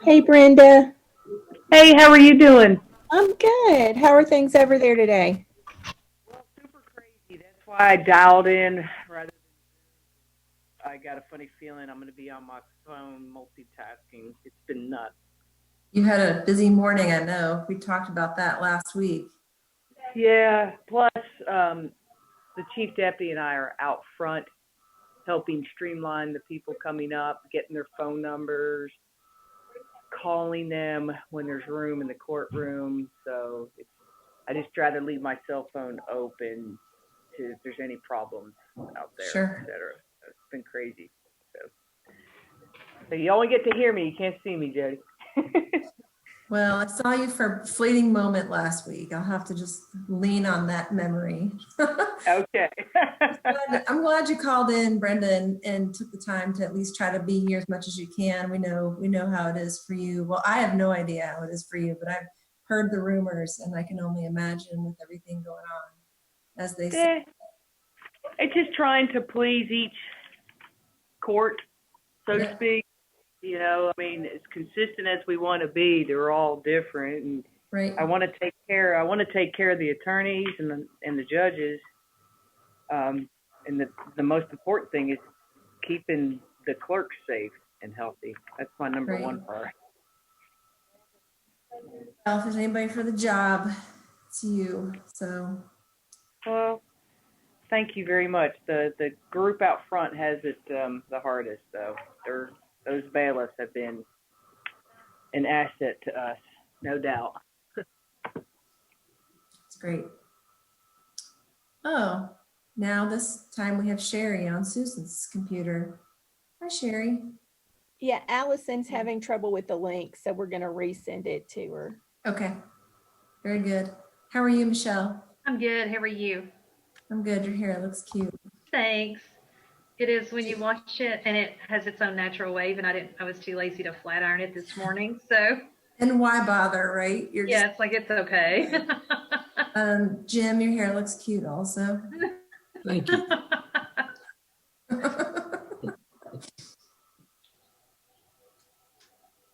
Hey Brenda, Hey, how are you doing? I'm good. How are things over there today? Well, super crazy. That's why I dialed in rather than I got a funny feeling I'm going to be on my phone multitasking. It's been nuts. You had a busy morning, I know. We talked about that last week. Yeah, plus the chief deputy and I are out front helping streamline the people coming up, getting their phone numbers, calling them when there's room in the courtroom. I just try to leave my cell phone open to if there's any problems out there, Sure. etc. It's been crazy. So So you only get to hear me. You can't see me, Jody. Well, I saw you for a fleeting moment last week. I'll have to just lean on that memory. Okay. I'm glad you called in, Brenda, and took the time to at least try to be here as much as you can. We know how it is for you. Well, I have no idea how it is for you, but I've heard the rumors, and I can only imagine with everything going on, as they say. Eh, it's just trying to please each court, so to Yeah, speak. I mean, as consistent as we want to be, they're all different, and right, I want to take care. I want to take care of the attorneys and the judges. Um, and the most important thing is keeping the clerks safe and healthy. That's my number right. one priority. Well, if there's anybody for the job, it's you. So, Well, thank you very much. The group out front has it the hardest though. Those bailiffs have been an asset to us, no doubt. it's great. Oh, now this time we have Sherry on Susan's computer. Hi, Sherry. Yeah, Allison's having trouble with the link, so we're going to resend it to her. Okay, very good. How are you, Michelle? I'm good. How are you? I'm good. Your hair looks cute. Thanks. It is when you wash it and it has its own natural wave and I was too lazy to flat iron it this morning. So And why bother, right? You're just, yeah, it's like it's okay. Jim, your hair looks cute also. Thank you.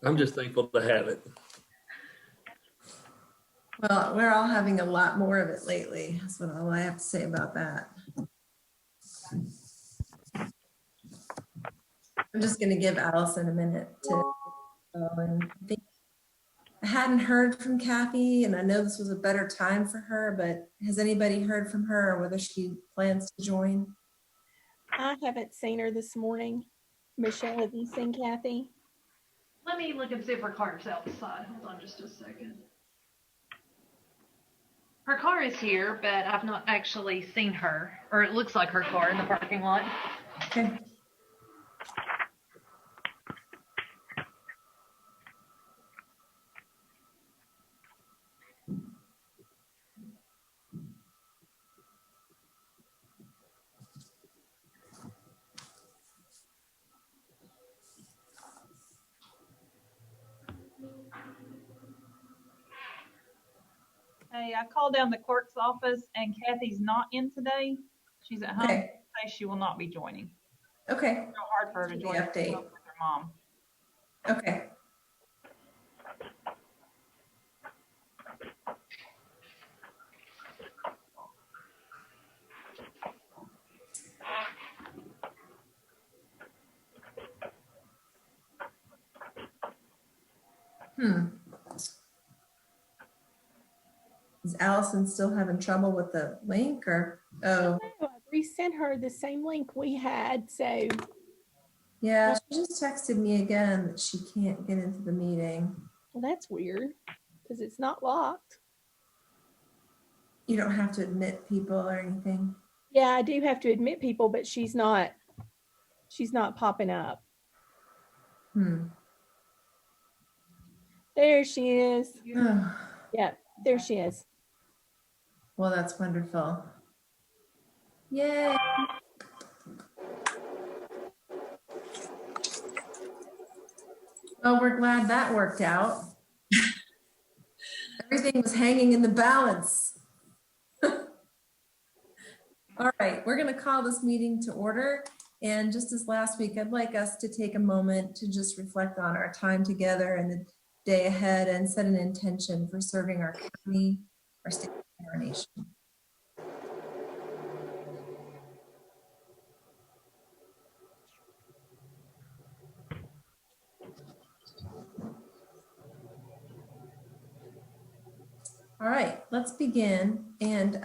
I'm just thankful to have it. Well, we're all having a lot more of it lately. That's what all I have to say about that. I'm just going to give Allison a minute to go and think. I hadn't heard from Kathy, and I know this was a better time for her, but has anybody heard from her or whether she plans to join? I haven't seen her this morning. Michelle, have you seen Kathy? Let me look and see if her car is outside. Hold on just a second. Her car is here, but I've not actually seen her, or it looks like her car in the parking lot. Okay. Hey, I called down the clerk's office and Kathy's not in today. She's at home. Okay. Today. She will not be joining. Okay. It's real hard for her to The join update. with her mom. Okay. Hmm. Is Allison still having trouble with the link or? Oh, No, I resent her the same link we had, so yeah. She just texted me again that she can't get into the meeting. well, that's weird because it's not locked. You don't have to admit people or anything. Yeah, I do have to admit people, but she's not popping up. Hmm. There she is. Oh, Yep, there she is. well, that's wonderful. Yay. Well, we're glad that worked out. Everything was hanging in the balance. All right, we're going to call this meeting to order. And just as last week, I'd like us to take a moment to just reflect on our time together and the day ahead and set an intention for serving our county, our state, and our nation. All right, let's begin. And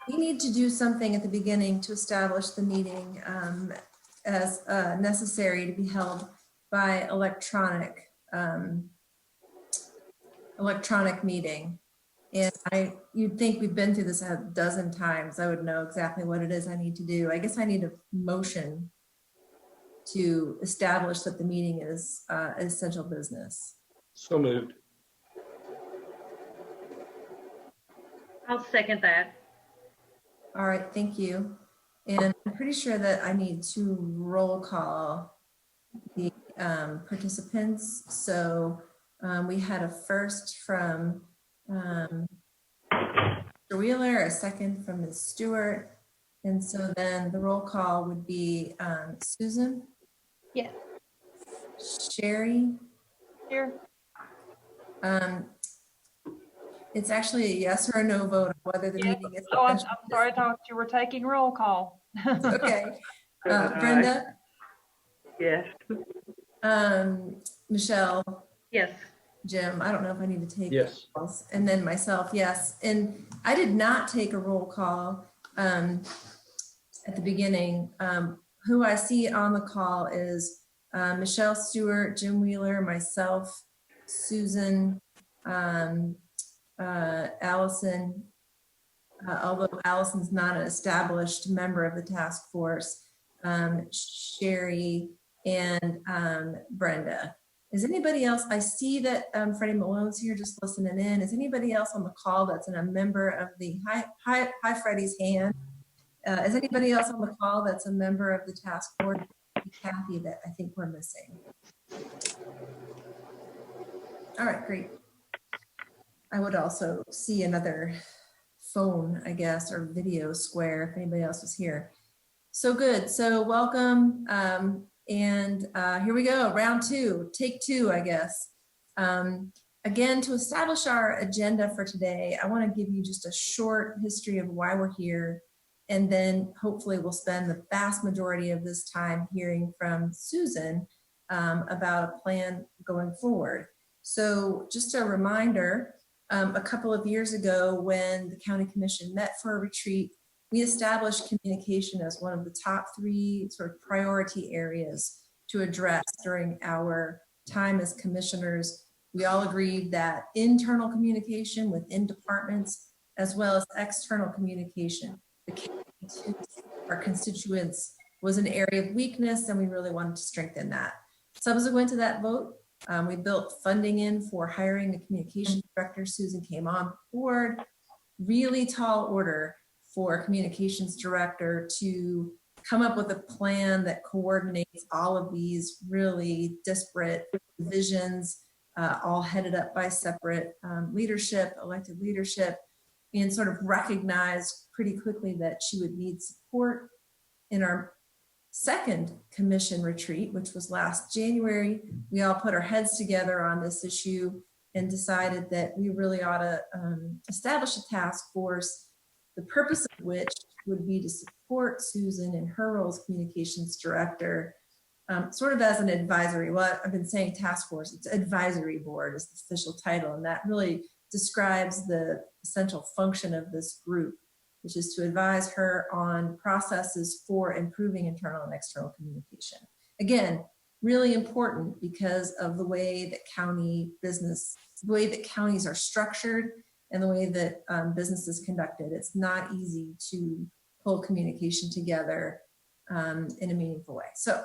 we need to do something at the beginning to establish the meeting as necessary to be held by electronic meeting. And you'd think we've been through this a dozen times. I would know exactly what it is I need to do. I guess I need a motion to establish that the meeting is essential business. So moved. I'll second that. All right, thank you. And I'm pretty sure that I need to roll call the participants. So we had a first from Mr. Wheeler, a second from Ms. Stewart. And so then the roll call would be Susan? Yes. Sherry? Here. It's actually a yes or a no vote on whether the Yeah. meeting is. Oh, I'm essential sorry, I thought you were taking roll call. Okay. Aye. Brenda? Yes. Michelle? Yes. Jim? I don't know if I need to take. Yes. calls. And then myself, yes. And I did not take a roll call at the beginning. Who I see on the call is Michelle Stewart, Jim Wheeler, myself, Susan, Allison, although Allison's not an established member of the task force, Sherry, and Brenda. Is anybody else? I see that Freddie Malone's here just listening in. Is anybody else on the call that's a member of the, hi Freddie's hand. Is anybody else on the call that's a member of the task force? Kathy, that I think we're missing. All right, great. I would also see another phone, I guess, or video square if anybody else was here. So good. So welcome. And here we go. Round two, take two, I guess. Again, to establish our agenda for today, I want to give you just a short history of why we're here. And then hopefully we'll spend the vast majority of this time hearing from Susan about a plan going forward. So just a reminder, a couple of years ago when the County Commission met for a retreat, we established communication as one of the top 3 sort of priority areas to address during our time as commissioners. We all agreed that internal communication within departments, as well as external communication, to our constituents, was an area of weakness, and we really wanted to strengthen that. Subsequent to that vote, we built funding in for hiring a communications director. Susan came on board. Really tall order for a communications director to come up with a plan that coordinates all of these really disparate divisions, all headed up by separate leadership, elected leadership, and sort of recognized pretty quickly that she would need support. In our second commission retreat, which was last January, we all put our heads together on this issue and decided that we really ought to establish a task force, the purpose of which would be to support Susan in her role as communications director, sort of as an advisory. Well, I've been saying task force, it's advisory board is the official title, and that really describes the essential function of this group, which is to advise her on processes for improving internal and external communication. Again, really important because of the way that the way that counties are structured and the way that business is conducted. It's not easy to pull communication together in a meaningful way. So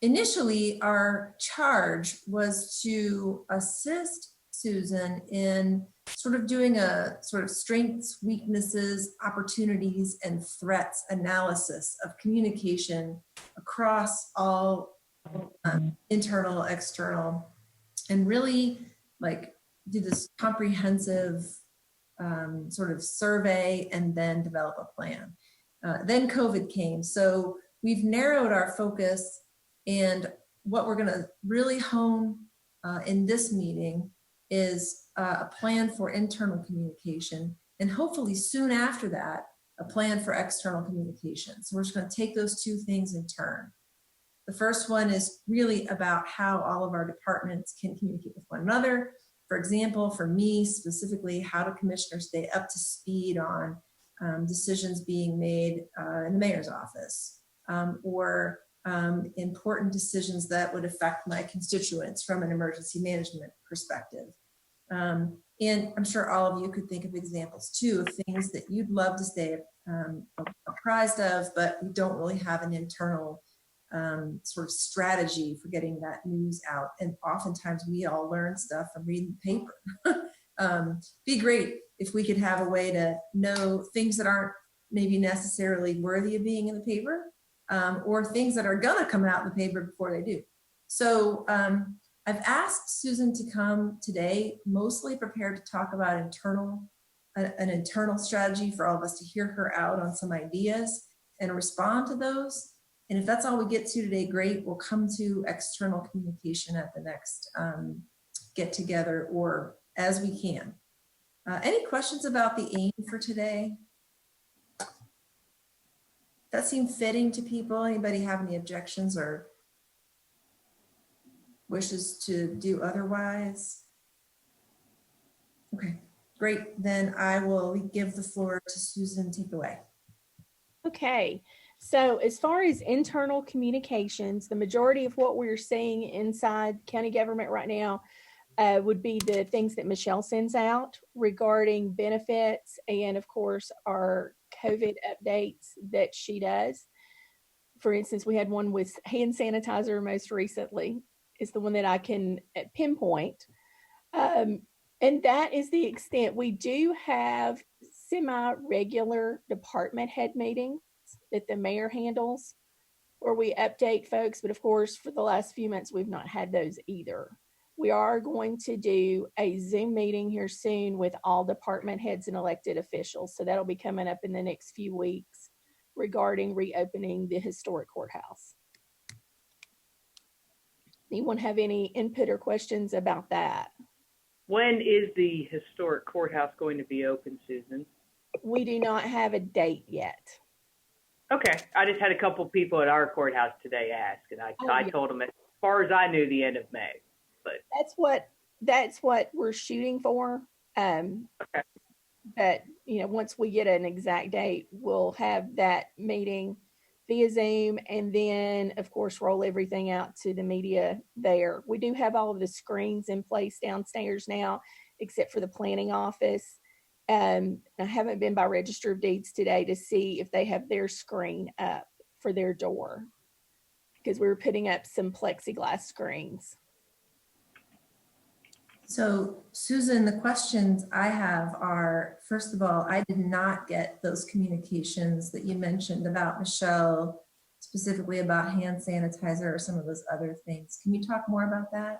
initially, our charge was to assist Susan in sort of doing a sort of strengths, weaknesses, opportunities, and threats analysis of communication across all internal, external, and really like do this comprehensive sort of survey and then develop a plan. Then COVID came. So we've narrowed our focus, and what we're going to really hone in this meeting is a plan for internal communication, and hopefully soon after that, a plan for external communication. So we're just going to take those two things in turn. The first one is really about how all of our departments can communicate with one another. For example, for me specifically, how do commissioners stay up to speed on decisions being made in the mayor's office, or important decisions that would affect my constituents from an emergency management perspective. And I'm sure all of you could think of examples too of things that you'd love to stay apprised of, but we don't really have an internal sort of strategy for getting that news out. And oftentimes we all learn stuff from reading the paper. Be great if we could have a way to know things that aren't maybe necessarily worthy of being in the paper, or things that are gonna come out in the paper before they do. So I've asked Susan to come today, mostly prepared to talk about an internal strategy for all of us to hear her out on some ideas and respond to those. And if that's all we get to today, great. We'll come to external communication at the next get together, or as we can. Any questions about the aim for today? That seemed fitting to people. Anybody have any objections or wishes to do otherwise? Okay, great. Then I will give the floor to Susan. Take it away. Okay, so as far as internal communications, the majority of what we're seeing inside county government right now would be the things that Michelle sends out regarding benefits, and of course our COVID updates that she does. For instance, we had one with hand sanitizer most recently, is the one that I can pinpoint. And that is the extent. We do have semi-regular department head meetings that the mayor handles, where we update folks, but of course, for the last few months, we've not had those either. We are going to do a Zoom meeting here soon with all department heads and elected officials. So that'll be coming up in the next few weeks regarding reopening the historic courthouse. Anyone have any input or questions about that? When is the historic courthouse going to be open, Susan? We do not have a date yet. Okay, I just had a couple people at our courthouse today ask, and I told them as far as I knew, the end of May. But that's what we're shooting for. Okay. But once we get an exact date, we'll have that meeting via Zoom, and then of course roll everything out to the media there. We do have all of the screens in place downstairs now, except for the planning office. I haven't been by Register of Deeds today to see if they have their screen up for their door, because we were putting up some plexiglass screens. So Susan, the questions I have are, first of all, I did not get those communications that you mentioned about Michelle, specifically about hand sanitizer or some of those other things. Can you talk more about that?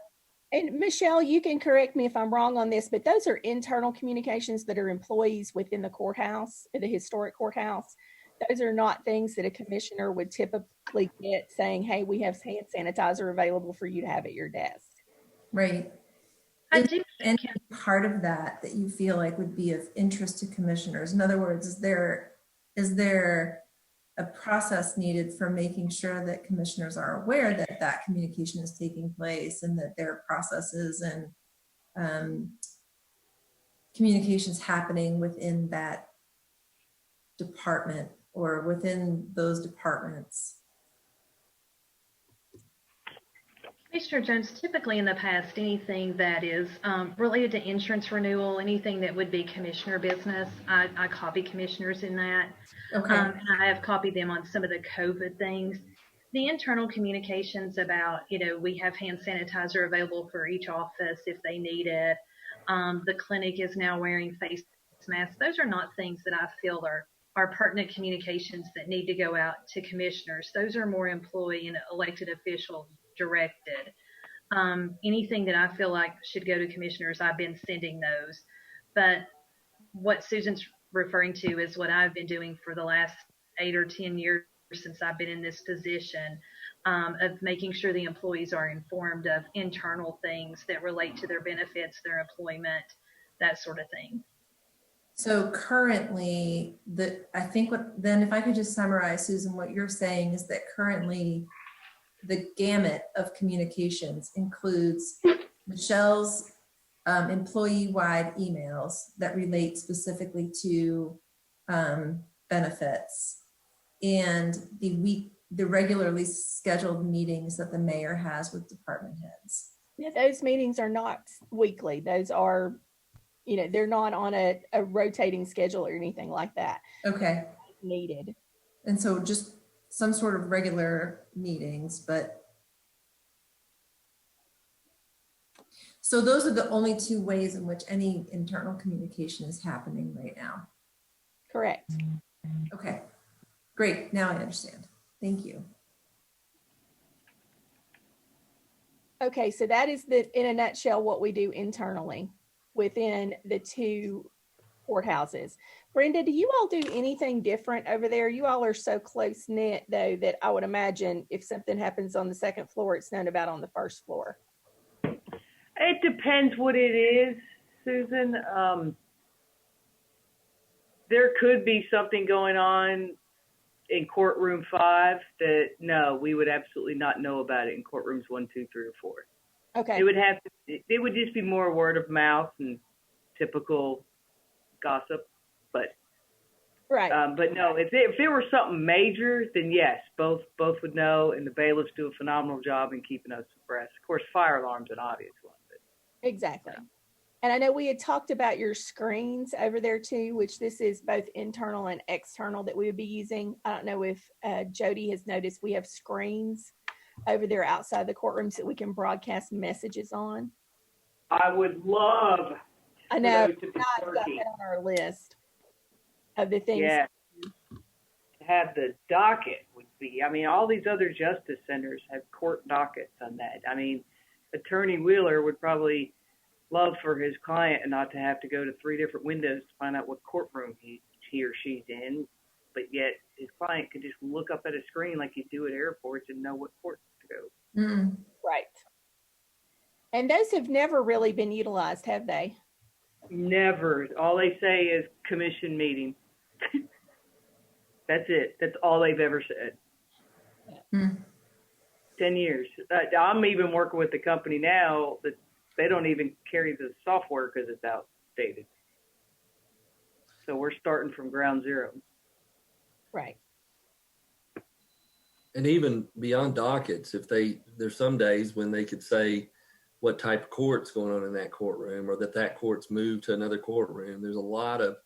And Michelle, you can correct me if I'm wrong on this, but those are internal communications that are employees within the courthouse, the historic courthouse. Those are not things that a commissioner would typically get saying, hey, we have hand sanitizer available for you to have at your desk. Right. I do Any part of that you feel like would be of interest to commissioners? In other words, is there a process needed for making sure that commissioners are aware that that communication is taking place, and that there are processes and communications happening within that department or within those departments? Commissioner Jones, typically in the past, anything that is related to insurance renewal, anything that would be commissioner business, I copy commissioners in that. Okay. And I have copied them on some of the COVID things. The internal communications about, we have hand sanitizer available for each office if they need it. The clinic is now wearing face masks. Those are not things that I feel are pertinent communications that need to go out to commissioners. Those are more employee and elected official directed. Anything that I feel like should go to commissioners, I've been sending those. But what Susan's referring to is what I've been doing for the last 8 or 10 years since I've been in this position, of making sure the employees are informed of internal things that relate to their benefits, their employment, that sort of thing. So currently, I think if I could just summarize, Susan, what you're saying is that currently the gamut of communications includes Michelle's employee-wide emails that relate specifically to benefits, and the regularly scheduled meetings that the mayor has with department heads. Yeah, those meetings are not weekly. Those are, they're not on a rotating schedule or anything like that. Okay. Needed. And so just some sort of regular meetings, but so those are the only two ways in which any internal communication is happening right now. Correct. Okay, great. Now I understand. Thank you. Okay, so that is in a nutshell what we do internally within the two courthouses. Brenda, do you all do anything different over there? You all are so close knit, though, that I would imagine if something happens on the second floor, it's known about on the first floor. It depends what it is, Susan. There could be something going on in courtroom 5 that no, we would absolutely not know about it in courtrooms 1, 2, 3, or 4. Okay. It would just be more word of mouth and typical gossip, but right. But no, if it were something major, then yes, both would know, and the bailiffs do a phenomenal job in keeping us abreast. Of course, fire alarm's an obvious one. But, exactly. And I know we had talked about your screens over there too, which this is both internal and external that we would be using. I don't know if Jody has noticed we have screens over there outside the courtrooms that we can broadcast messages on. I would love I know to be got that on our list of the things. Yeah. Have the docket would be, I mean, all these other justice centers have court dockets on that. I mean, Attorney Wheeler would probably love for his client and not to have to go to 3 different windows to find out what courtroom he or she's in, but yet his client could just look up at a screen like you do at airports and know what court to go. Mm. Right. And those have never really been utilized, have they? Never. All they say is commission meeting. That's it. That's all they've ever said. Mm. 10 years. I'm even working with the company now that they don't even carry the software because it's outdated. So we're starting from ground zero. Right. And even beyond dockets, there's some days when they could say what type of court's going on in that courtroom, or that court's moved to another courtroom. There's a lot of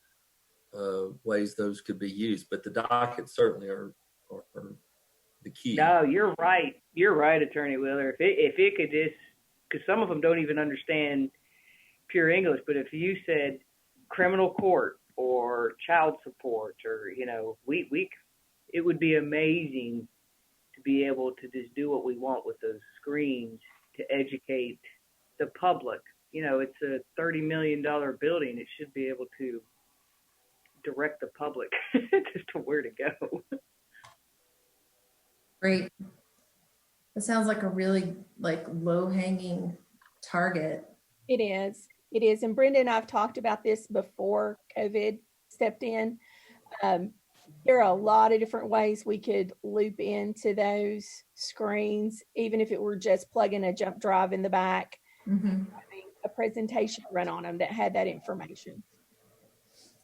ways those could be used, but the dockets certainly are the key. No, you're right. You're right, Attorney Wheeler. If it could just, because some of them don't even understand pure English, but if you said criminal court or child support, or, it would be amazing to be able to just do what we want with those screens to educate the public. It's a $30 million building. It should be able to direct the public just to where to go. Great. It sounds like a really low-hanging target. It is. It is. And Brenda and I have talked about this before COVID stepped in. There are a lot of different ways we could loop into those screens, even if it were just plugging a jump drive in the back, Mm-hmm. having a presentation run on them that had that information.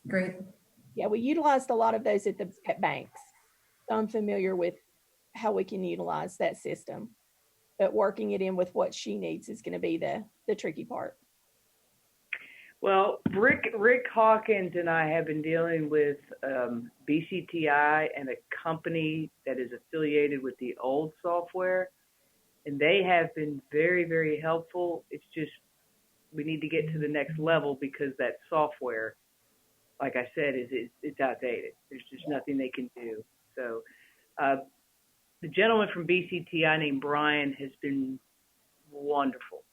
Great. Yeah, we utilized a lot of those at banks. So I'm familiar with how we can utilize that system, but working it in with what she needs is going to be the tricky part. Well, Rick Hawkins and I have been dealing with BCTI and a company that is affiliated with the old software, and they have been very, very helpful. It's just we need to get to the next level because that software, like I said, it's outdated. There's just nothing they can do. So the gentleman from BCTI named Brian has been wonderful.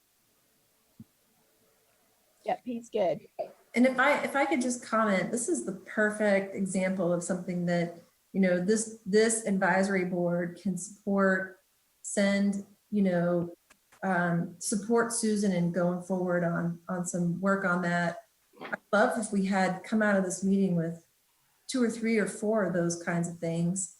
Yep, he's good. And if I could just comment, this is the perfect example of something that you know, this advisory board can send, you know, support Susan in going forward on some work on that. I'd love if we had come out of this meeting with 2 or 3 or 4 of those kinds of things.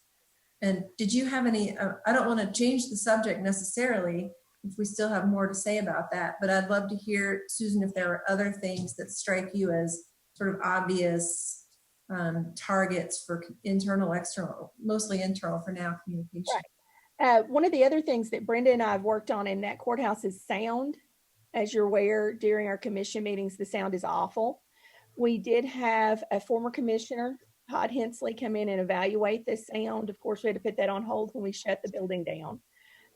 And did you have any, I don't want to change the subject necessarily if we still have more to say about that, but I'd love to hear, Susan, if there are other things that strike you as sort of obvious targets for internal, external, mostly internal for now, communication. Right. One of the other things that Brenda and I have worked on in that courthouse is sound. As you're aware, during our commission meetings, the sound is awful. We did have a former commissioner, Todd Hensley, come in and evaluate the sound. Of course, we had to put that on hold when we shut the building down.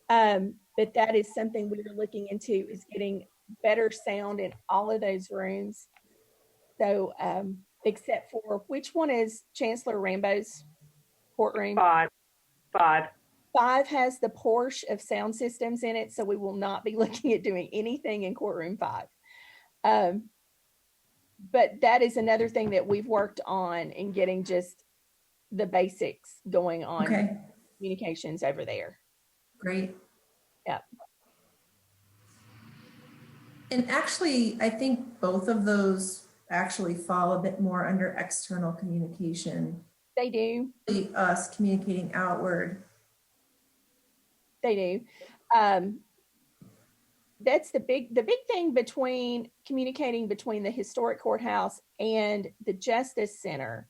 But that is something we are looking into, is getting better sound in all of those rooms. So, except for, which one is Chancellor Rambo's courtroom? 5. 5 has the Porsche of sound systems in it, so we will not be looking at doing anything in courtroom 5. But that is another thing that we've worked on in getting just the basics going on. Okay. Communications over there. Great. Yep. And actually, I think both of those actually fall a bit more under external communication. They do. Us communicating outward. They do. That's the big thing between communicating between the historic courthouse and the Justice Center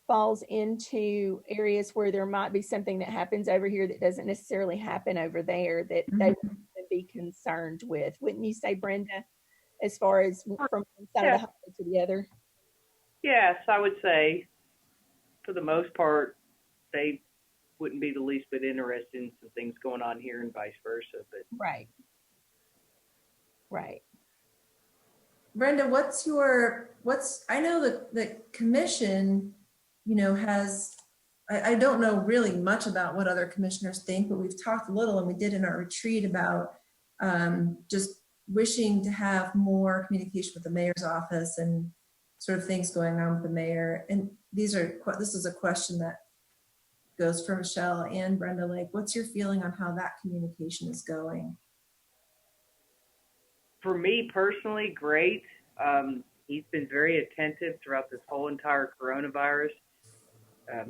falls into areas where there might be something that happens over here that doesn't necessarily happen over there that they would be concerned with. Wouldn't you say, Brenda, as far as from one side of the highway to the other? Yes, I would say for the most part, they wouldn't be the least bit interested in some things going on here and vice versa. But Right. Brenda, I know that the commission, you know, I don't know really much about what other commissioners think, but we've talked a little, and we did in our retreat, about just wishing to have more communication with the mayor's office and sort of things going on with the mayor. And this is a question that goes for Michelle and Brenda. Like, what's your feeling on how that communication is going? for me personally, great. He's been very attentive throughout this whole entire coronavirus.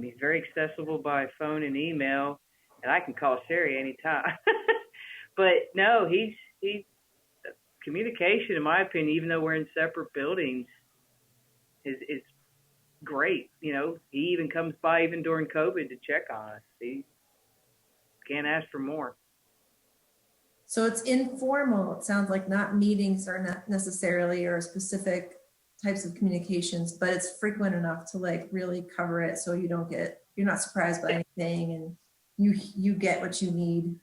He's very accessible by phone and email, and I can call Sherry anytime. But no, he's communication, in my opinion, even though we're in separate buildings, is great. You know, he even comes by even during COVID to check on us. He can't ask for more. So it's informal. It sounds like not meetings are not necessarily or specific types of communications, but it's frequent enough to like really cover it so you're not surprised by anything and you get what you need.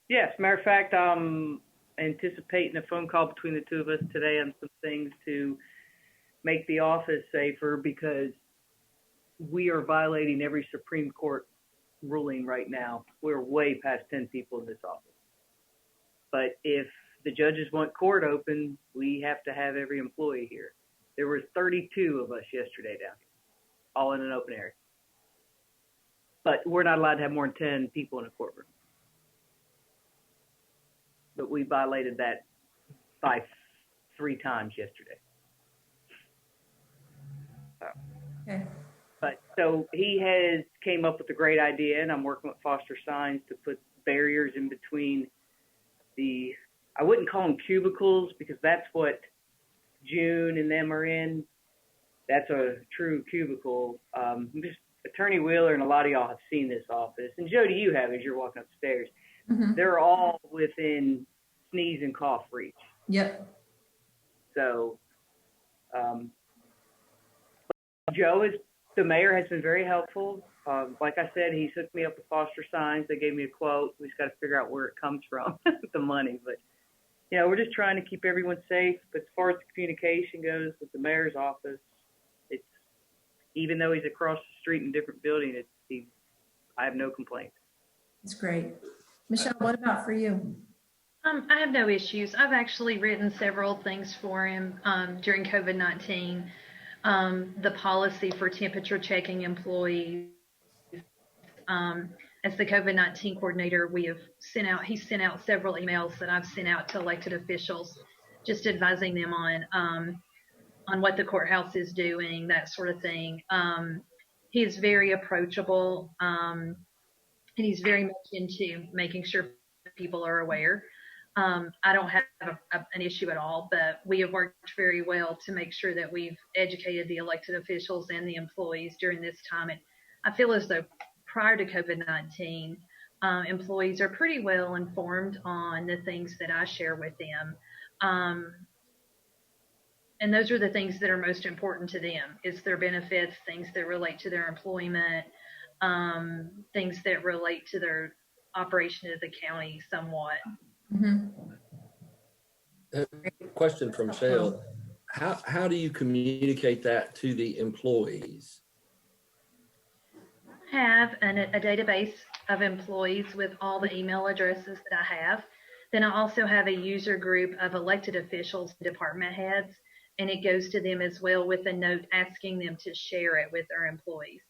Yes, matter of fact, I'm anticipating a phone call between the two of us today on some things to make the office safer, because we are violating every Supreme Court ruling right now. We're way past 10 people in this office. But if the judges want court open, we have to have every employee here. There were 32 of us yesterday down here, all in an open area. But we're not allowed to have more than 10 people in a courtroom. But we violated that by 3 times yesterday. Okay. But so he has came up with a great idea, and I'm working with Foster Signs to put barriers in between I wouldn't call them cubicles, because that's what June and them are in. That's a true cubicle. Just Attorney Wheeler and a lot of y'all have seen this office, and Jody, you have as you're walking upstairs. Mm-hmm. They're all within sneeze and cough reach. Yep. So the mayor has been very helpful. Like I said, he's hooked me up with Foster Signs. They gave me a quote. We just got to figure out where it comes from, the money. But, you know, we're just trying to keep everyone safe. But as far as the communication goes with the mayor's office, it's, even though he's across the street in a different building, I have no complaints. That's great. Michelle, what about for you? I have no issues. I've actually written several things for him during COVID-19. The policy for temperature checking employees, As the COVID-19 coordinator, he's sent out several emails that I've sent out to elected officials, just advising them on what the courthouse is doing, that sort of thing. He is very approachable, and he's very much into making sure people are aware. I don't have an issue at all, but we have worked very well to make sure that we've educated the elected officials and the employees during this time. And I feel as though prior to COVID-19, employees are pretty well informed on the things that I share with them. And those are the things that are most important to them, is their benefits, things that relate to their employment, things that relate to their operation of the county somewhat. Question from Michelle. How do you communicate that to the employees? I have a database of employees with all the email addresses that I have. Then I also have a user group of elected officials, department heads, and it goes to them as well with a note asking them to share it with their employees.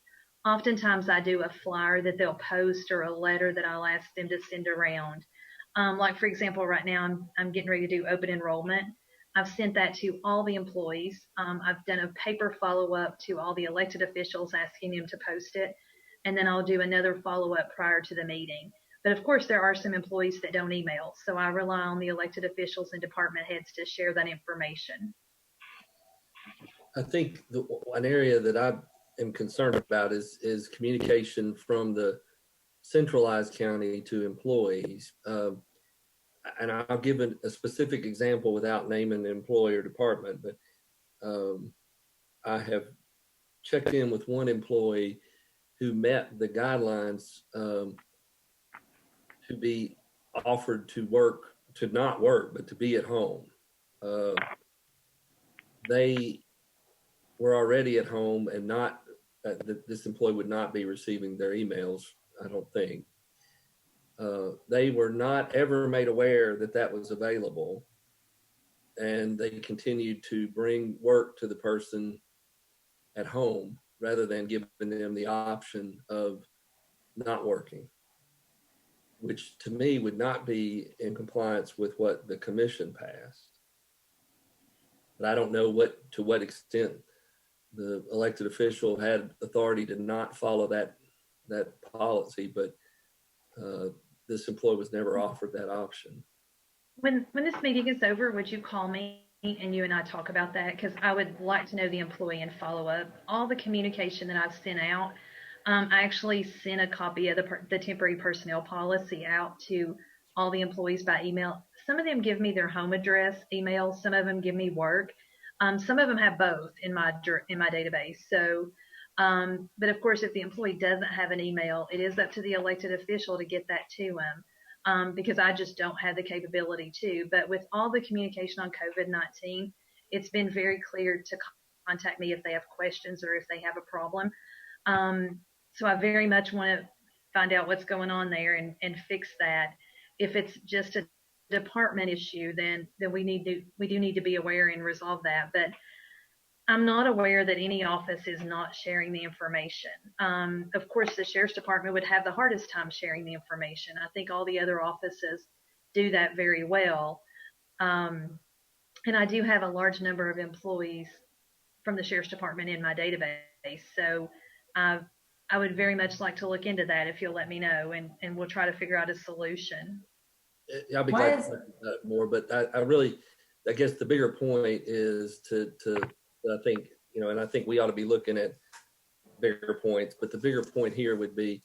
Oftentimes I do a flyer that they'll post or a letter that I'll ask them to send around. Like for example, right now I'm getting ready to do open enrollment. I've sent that to all the employees. I've done a paper follow-up to all the elected officials asking them to post it. And then I'll do another follow-up prior to the meeting. But of course, there are some employees that don't email. So I rely on the elected officials and department heads to share that information. I think an area that I am concerned about is communication from the centralized county to employees. And I'll give a specific example without naming the employee or department, but I have checked in with one employee who met the guidelines to be offered to not work, but to be at home. They were already at home and not, this employee would not be receiving their emails, I don't think. They were not ever made aware that that was available, and they continued to bring work to the person at home rather than giving them the option of not working, which to me would not be in compliance with what the commission passed. But I don't know to what extent the elected official had authority to not follow that policy, but this employee was never offered that option. When this meeting is over, would you call me and you and I talk about that? Because I would like to know the employee and follow up. All the communication that I've sent out, I actually sent a copy of the temporary personnel policy out to all the employees by email. Some of them give me their home address email. Some of them give me work. Some of them have both in my database. So, but of course, if the employee doesn't have an email, it is up to the elected official to get that to him. Because I just don't have the capability to. But with all the communication on COVID-19, it's been very clear to contact me if they have questions or if they have a problem. So I very much want to find out what's going on there and fix that. If it's just a department issue, then we do need to be aware and resolve that. But I'm not aware that any office is not sharing the information. Of course, the Sheriff's Department would have the hardest time sharing the information. I think all the other offices do that very well. And I do have a large number of employees from the Sheriff's Department in my database. So I would very much like to look into that if you'll let me know, and we'll try to figure out a solution. I'll be glad to talk about it more, but I guess the bigger point is to I think, and I think we ought to be looking at bigger points, but the bigger point here would be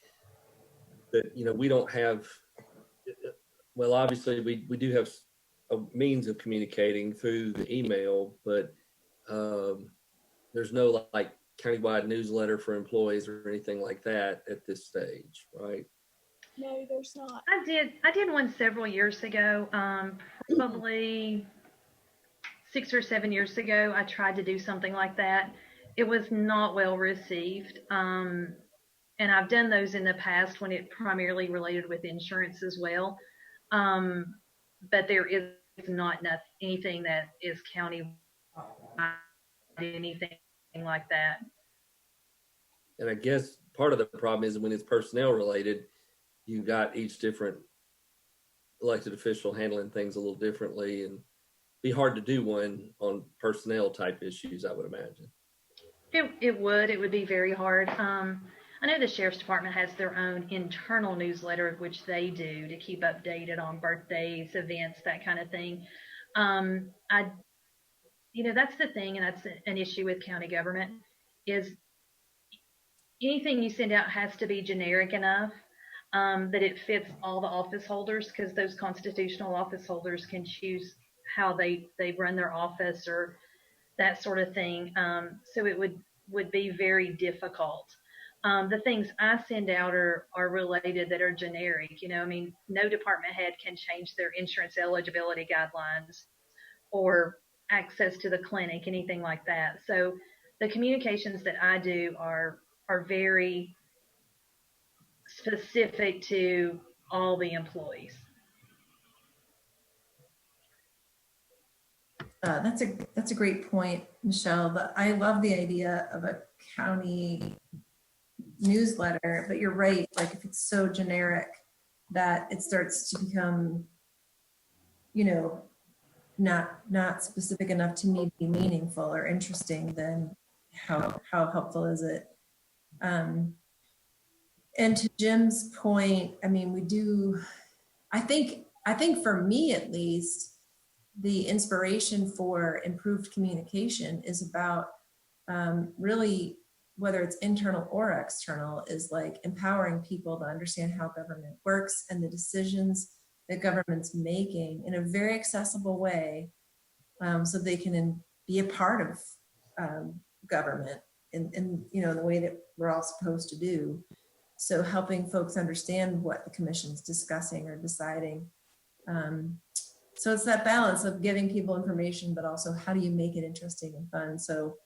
that, we don't have, well, obviously we do have a means of communicating through the email, but there's no like countywide newsletter for employees or anything like that at this stage, right? No, there's not. I did one several years ago, probably 6 or 7 years ago. I tried to do something like that. It was not well received. And I've done those in the past when it primarily related with insurance as well. But there is not anything that is county, anything like that. And I guess part of the problem is when it's personnel related, you got each different elected official handling things a little differently, and be hard to do one on personnel type issues, I would imagine. It would be very hard. I know the sheriff's department has their own internal newsletter, which they do to keep updated on birthdays, events, that kind of thing. I, that's the thing, and that's an issue with county government, is anything you send out has to be generic enough that it fits all the office holders, because those constitutional office holders can choose how they run their office or that sort of thing. So it would be very difficult. The things I send out are related that are generic. No department head can change their insurance eligibility guidelines or access to the clinic, anything like that. So the communications that I do are very specific to all the employees. That's a great point, Michelle. I love the idea of a county newsletter, but you're right. Like, if it's so generic that it starts to become, not specific enough to me to be meaningful or interesting, then how helpful is it? And to Jim's point, I think for me at least, the inspiration for improved communication is about really, whether it's internal or external, is like empowering people to understand how government works and the decisions that government's making in a very accessible way, so they can be a part of government in the way that we're all supposed to do. So helping folks understand what the commission's discussing or deciding. So it's that balance of giving people information, but also how do you make it interesting and fun? So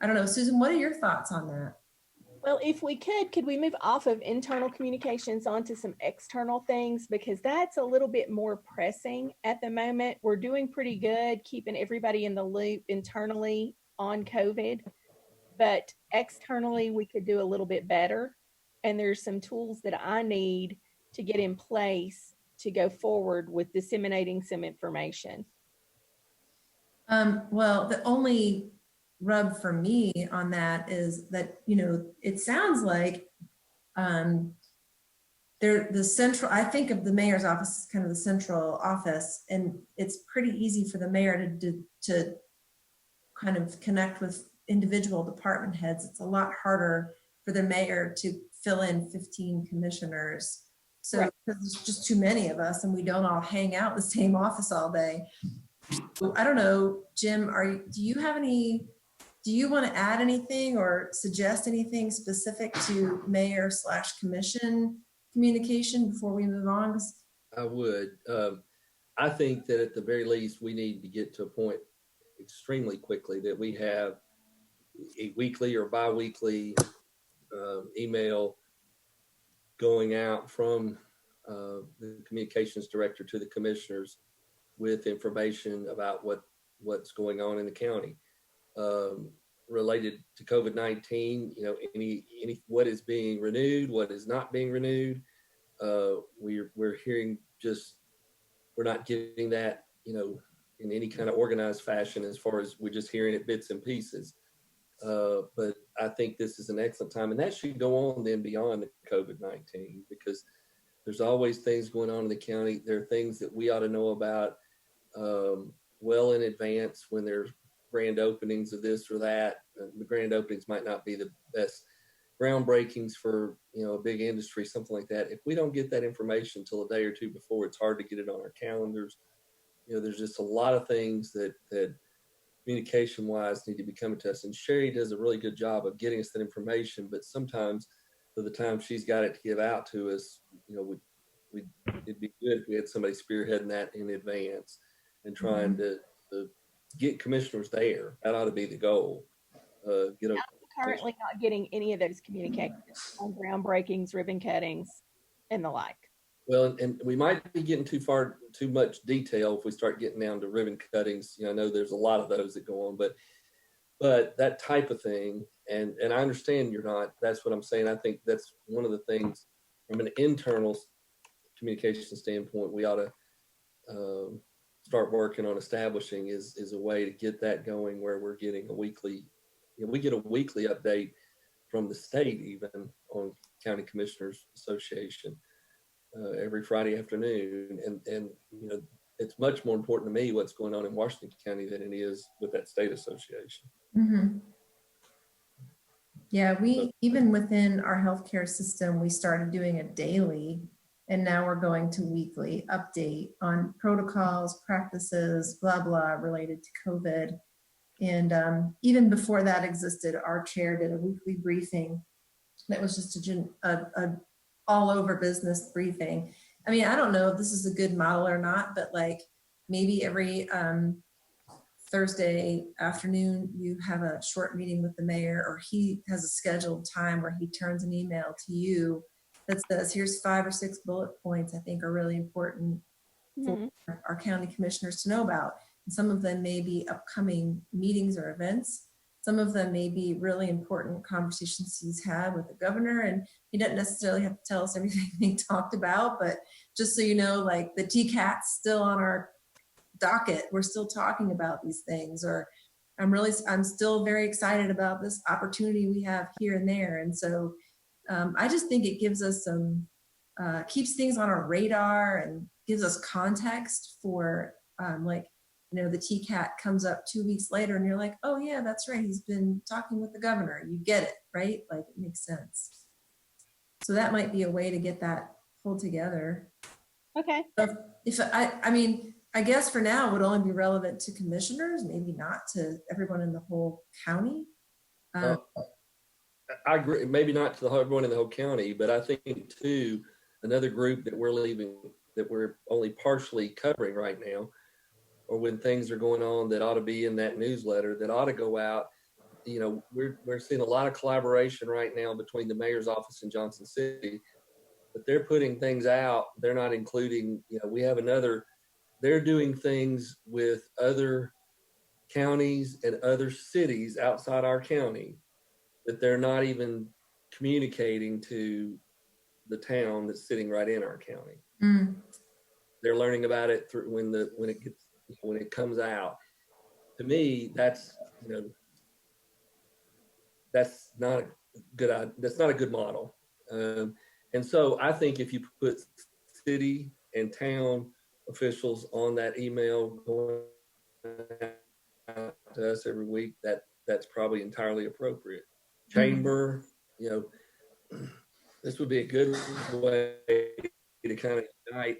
I don't know, Susan, what are your thoughts on that? Well, if we could we move off of internal communications onto some external things, because that's a little bit more pressing at the moment. We're doing pretty good keeping everybody in the loop internally on COVID, but externally we could do a little bit better. And there's some tools that I need to get in place to go forward with disseminating some information. Well, the only rub for me on that is that, it sounds like the central, I think of the mayor's office as kind of the central office, and it's pretty easy for the mayor to kind of connect with individual department heads. It's a lot harder for the mayor to fill in 15 commissioners. So right. Because there's just too many of us and we don't all hang out in the same office all day. I don't know, Jim, do you want to add anything or suggest anything specific to mayor/commission communication before we move on? I would. I think that at the very least, we need to get to a point extremely quickly that we have a weekly or bi-weekly email going out from the communications director to the commissioners with information about what's going on in the county related to COVID-19. Any what is being renewed, what is not being renewed. We're hearing we're not getting that in any kind of organized fashion, as far as we're just hearing it bits and pieces. But I think this is an excellent time, and that should go on then beyond the COVID-19, because there's always things going on in the county. There are things that we ought to know about well in advance when there's grand openings of this or that. The grand openings might not be the best groundbreakings for a big industry, something like that. If we don't get that information till a day or two before, it's hard to get it on our calendars. There's just a lot of things that communication wise need to be coming to us, and Sherry does a really good job of getting us that information, but sometimes for the time she's got it to give out to us, it'd be good if we had somebody spearheading that in advance and trying to get commissioners there. That ought to be the goal. I'm currently not getting any of those communications on groundbreakings, ribbon cuttings, and the like. Well, and we might be getting too much detail if we start getting down to ribbon cuttings. I know there's a lot of those that go on, but But that type of thing, and I understand you're not, that's what I'm saying. I think that's one of the things from an internal communication standpoint we ought to start working on establishing is a way to get that going where we're getting a weekly, we get a weekly update from the state even on County Commissioners Association every Friday afternoon. And it's much more important to me what's going on in Washington County than it is with that state association. Mm-hmm. Yeah, we, even within our healthcare system, we started doing a daily, and now we're going to weekly update on protocols, practices, blah, blah, related to COVID. And even before that existed, our chair did a weekly briefing that was just a all over business briefing. I mean, I don't know if this is a good model or not, but like maybe every Thursday afternoon, you have a short meeting with the mayor, or he has a scheduled time where he turns an email to you that says, here's 5 or 6 bullet points I think are really important for our county commissioners to know about. And some of them may be upcoming meetings or events. Some of them may be really important conversations he's had with the governor, and he doesn't necessarily have to tell us everything they talked about, but just so you know, like the TCAT's still on our docket. We're still talking about these things, or I'm still very excited about this opportunity we have here and there. And so I just think it gives us some, keeps things on our radar and gives us context for the TCAT comes up 2 weeks later and you're like, oh yeah, that's right. He's been talking with the governor. You get it, right? Like it makes sense. So that might be a way to get that pulled together. Okay. I guess for now it would only be relevant to commissioners, maybe not to everyone in the whole county. I agree, maybe not to everyone in the whole county, but I think too, another group that we're only partially covering right now, or when things are going on that ought to be in that newsletter, that ought to go out. We're seeing a lot of collaboration right now between the mayor's office in Johnson City, but they're putting things out. They're not including, they're doing things with other counties and other cities outside our county that they're not even communicating to the town that's sitting right in our county. Mm. They're learning about it through when it comes out. To me, that's not a good model. And so I think if you put city and town officials on that email going out to us every week, that's probably entirely appropriate. Chamber, this would be a good way to kind of unite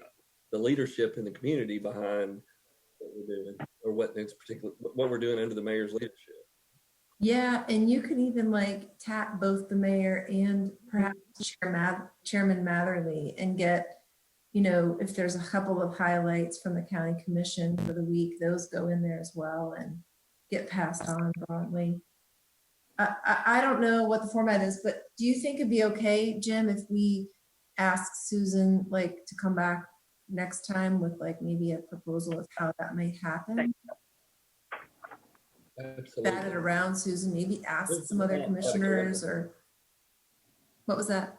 the leadership in the community behind what we're doing, or what we're doing under the mayor's leadership. Yeah, and you could even tap both the mayor and perhaps Chairman Matherly and get, if there's a couple of highlights from the county commission for the week, those go in there as well and get passed on broadly. I don't know what the format is, but do you think it'd be okay, Jim, if we ask Susan to come back next time with maybe a proposal of how that may happen? Absolutely. Bat it around, Susan, maybe ask some other commissioners, or what was that?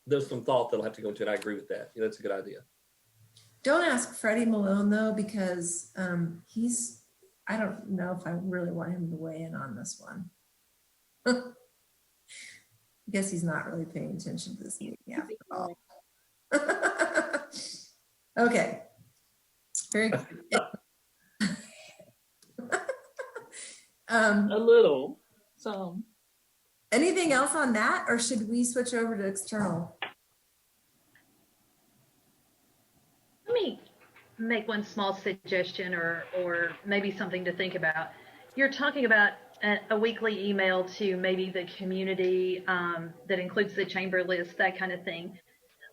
There's some thought that'll have to go into it. I agree with that. That's a good idea. Don't ask Freddie Malone though, because I don't know if I really want him to weigh in on this one. I guess he's not really paying attention to this meeting after all. Okay. Very good. A little, some. Anything else on that, or should we switch over to external? Let me make one small suggestion, or maybe something to think about. You're talking about a weekly email to maybe the community that includes the chamber list, that kind of thing.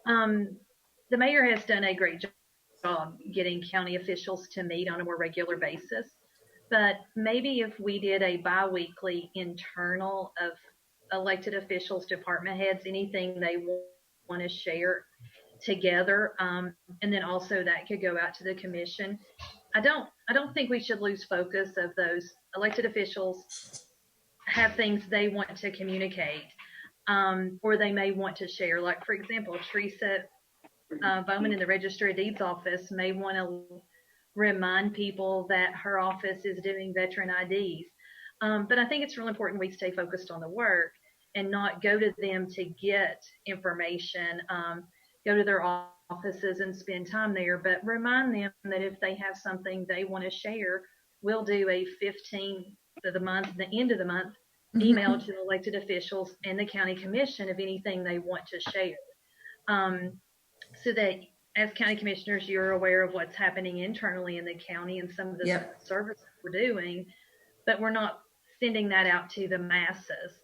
The mayor has done a great job getting county officials to meet on a more regular basis. But maybe if we did a bi-weekly internal of elected officials, department heads, anything they want to share together, and then also that could go out to the commission. I don't think we should lose focus of those elected officials have things they want to communicate, or they may want to share. Like, for example, Teresa Bowman in the Register of Deeds office may want to remind people that her office is doing veteran IDs. But I think it's really important we stay focused on the work and not go to them to get information, go to their offices and spend time there, but remind them that if they have something they want to share, we'll do a 15th of the month, the end of the month, email to elected officials and the county commission of anything they want to share. So that as county commissioners, you're aware of what's happening internally in the county and some of the services we're doing, but we're not sending that out to the masses.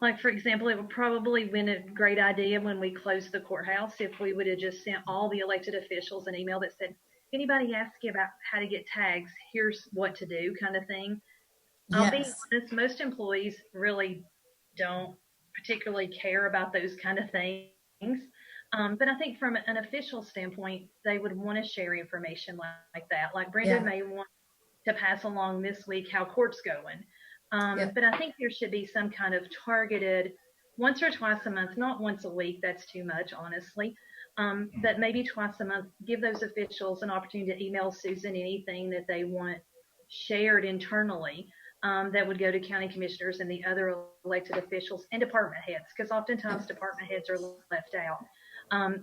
Like, for example, it would probably been a great idea when we closed the courthouse if we would have just sent all the elected officials an email that said, if anybody asks you about how to get tags, here's what to do, kind of thing. I'll be honest, most employees really don't particularly care about those kind of things. But I think from an official standpoint, they would want to share information like that. Like Brenda may want to pass along this week how court's going. But I think there should be some kind of targeted once or twice a month, not once a week. That's too much, honestly. But maybe twice a month, give those officials an opportunity to email Susan anything that they want shared internally that would go to county commissioners and the other elected officials and department heads, because oftentimes department heads are left out.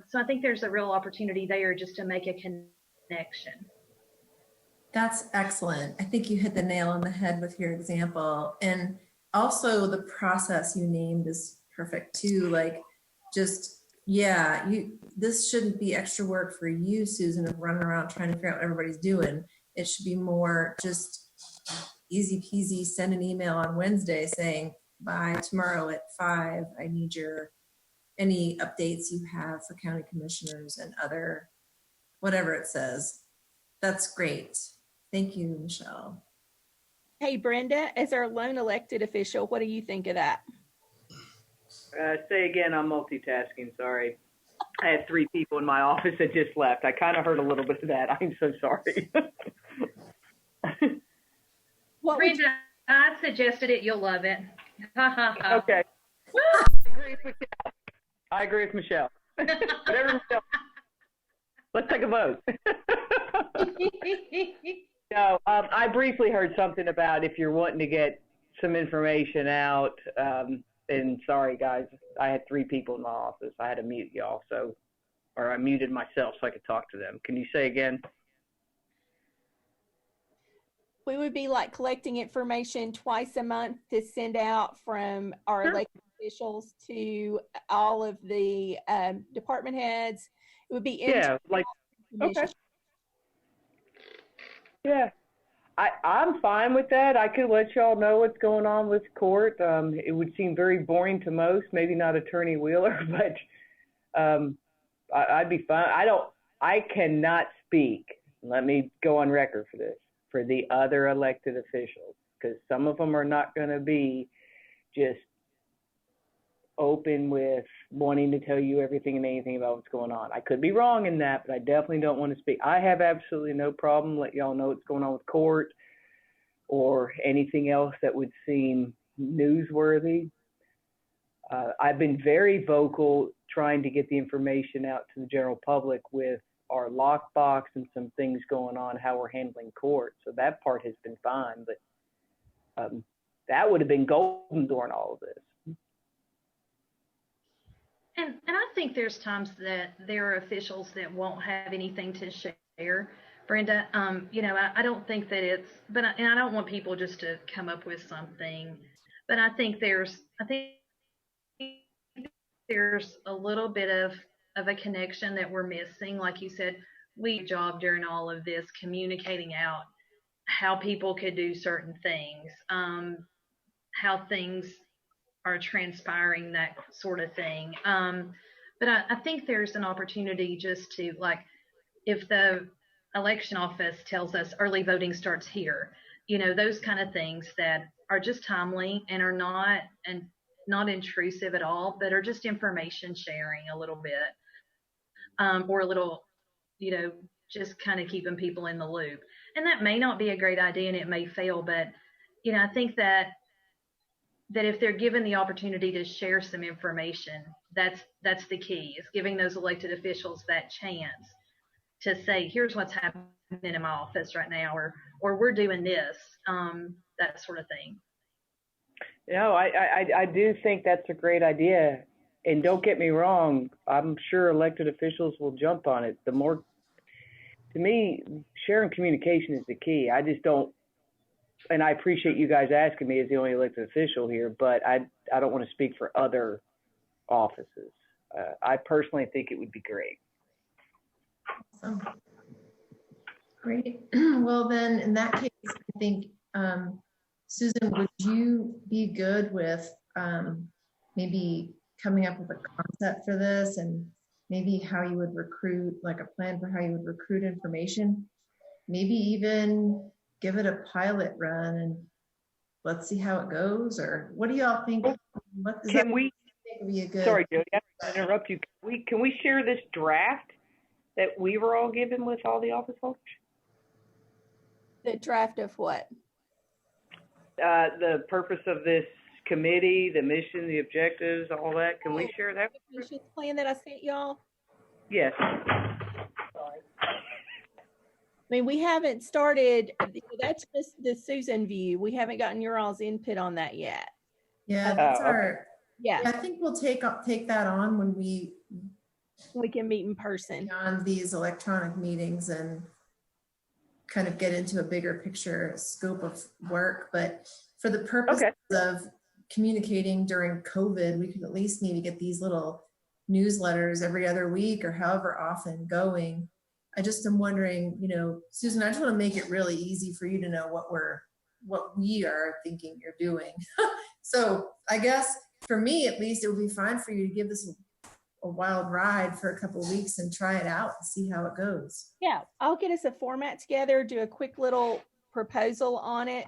So I think there's a real opportunity there just to make a connection. That's excellent. I think you hit the nail on the head with your example. And also the process you named is perfect too. Like, just, this shouldn't be extra work for you, Susan, of running around trying to figure out what everybody's doing. It should be more just easy peasy, send an email on Wednesday saying, by tomorrow at 5, I need any updates you have for county commissioners and other, whatever it says. That's great. Thank you, Michelle. Hey, Brenda, as our lone elected official, what do you think of that? Say again, I'm multitasking, sorry. I had 3 people in my office that just left. I kind of heard a little bit of that. I'm so sorry. Brenda, I suggested it. You'll love it. Okay. I agree with Michelle. Whatever Michelle. Let's take a vote. No, I briefly heard something about if you're wanting to get some information out, and sorry guys, I had 3 people in my office. I had to mute y'all, or I muted myself so I could talk to them. Can you say again? We would be like collecting information twice a month to send out from our elected officials to all of the department heads. It would be okay. Yeah, I'm fine with that. I could let y'all know what's going on with court. It would seem very boring to most, maybe not Attorney Wheeler, but I'd be fine. I cannot speak. Let me go on record for this, for the other elected officials, because some of them are not going to be just open with wanting to tell you everything and anything about what's going on. I could be wrong in that, but I definitely don't want to speak. I have absolutely no problem let y'all know what's going on with court or anything else that would seem newsworthy. I've been very vocal trying to get the information out to the general public with our lockbox and some things going on, how we're handling court. So that part has been fine, but that would have been golden during all of this. And I think there's times that there are officials that won't have anything to share, Brenda. I don't think that and I don't want people just to come up with something, but I think there's a little bit of a connection that we're missing. Like you said, we job during all of this communicating out how people could do certain things, how things are transpiring, that sort of thing. But I think there's an opportunity just to, like, if the election office tells us early voting starts here, those kind of things that are just timely and are not intrusive at all, but are just information sharing a little bit, or a little, just kind of keeping people in the loop. And that may not be a great idea and it may fail, but I think that if they're given the opportunity to share some information, that's the key, is giving those elected officials that chance to say, here's what's happening in my office right now, or we're doing this, that sort of thing. No, I do think that's a great idea. And don't get me wrong, I'm sure elected officials will jump on it. To me, sharing communication is the key. I just don't, and I appreciate you guys asking me as the only elected official here, but I don't want to speak for other offices. I personally think it would be great. Awesome. Great. Well, then in that case, I think, Susan, would you be good with maybe coming up with a concept for this, and maybe how you would recruit, like a plan for how you would recruit information, maybe even give it a pilot run and let's see how it goes? Or what do y'all think? What does Can we, think would be a good? sorry, Jody, I have to interrupt you. Can we share this draft that we were all given with all the office holders? The draft of what? The purpose of this committee, the mission, the objectives, all that. Can we share that? The commission's plan that I sent y'all. Yes. I mean, we haven't started, that's just the Susan view. We haven't gotten your all's input on that yet. Yeah, that's okay. our. Yeah, I think we'll take that on when we can meet in person. on these electronic meetings and kind of get into a bigger picture scope of work. But for the purpose of communicating during COVID, we could at least maybe get these little newsletters every other week or however often going. I just am wondering, Susan, I just want to make it really easy for you to know what we are thinking you're doing. So I guess for me, at least, it would be fine for you to give this a wild ride for a couple of weeks and try it out and see how it goes. Yeah, I'll get us a format together, do a quick little proposal on it,